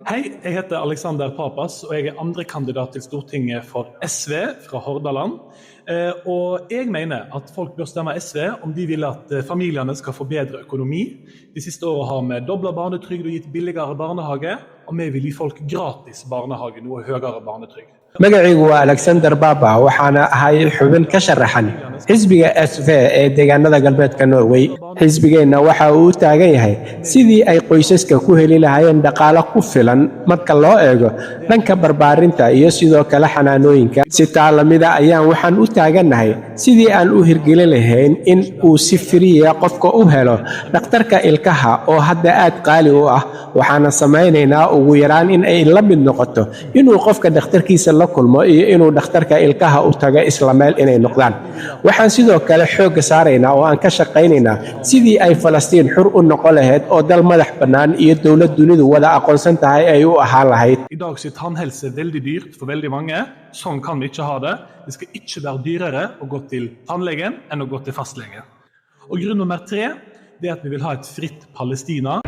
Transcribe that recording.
Hei, jeg heter Alexander Papas, og jeg er andre kandidat til Stortinget for SV fra Hordaland. Og jeg mener at folk bør stemme SV om de vil at familiene skal få bedre økonomi. De siste årene har vi doblet barnetrygd og gitt billigere barnehage, og vi vil gi folk gratis barnehage, noe høyere barnetrygd. magacaygu waa Alexander Baba waxaana ahay xubin ka sharaxan xisbiga SV ee deegaanada galbeedka Norway. Xisbigeenna waxa uu u taagan yahay sidii ay qoysaska ku heli lahaayeen dhaqaale ku filan marka loo eego dhanka barbaarinta iyo sidoo kale xanaanooyinka. Si taalamida ayaan waxaan u taagannahay sidii aan u hirgelin lahayn in uu si firiya qofka u helo dhakhtarka ilkaha oo hadda aad qaali u ah. Waxaana samaynaynaa ugu yaraan in ay la mid noqoto inuu qofka dhakhtarkiisa la kulmo iyo inuu dhakhtarka ilkaha u tago isla meel inay noqdaan. Waxaan sidoo kale xoogga saaraynaa oo aan ka shaqaynaynaa sidii ay Falastiin xur u noqon lahayd oo dal madax bannaan iyo dowlad dunidu wada aqoonsan tahay ay u ahaan lahayd. I dag er tannhelse veldig dyrt for veldig mange. Sånn kan vi ikke ha det. Det skal ikke være dyrere å gå til tannlegen enn å gå til fastlegen. Og grunn nummer 3, det er at vi vil ha et fritt Palestina.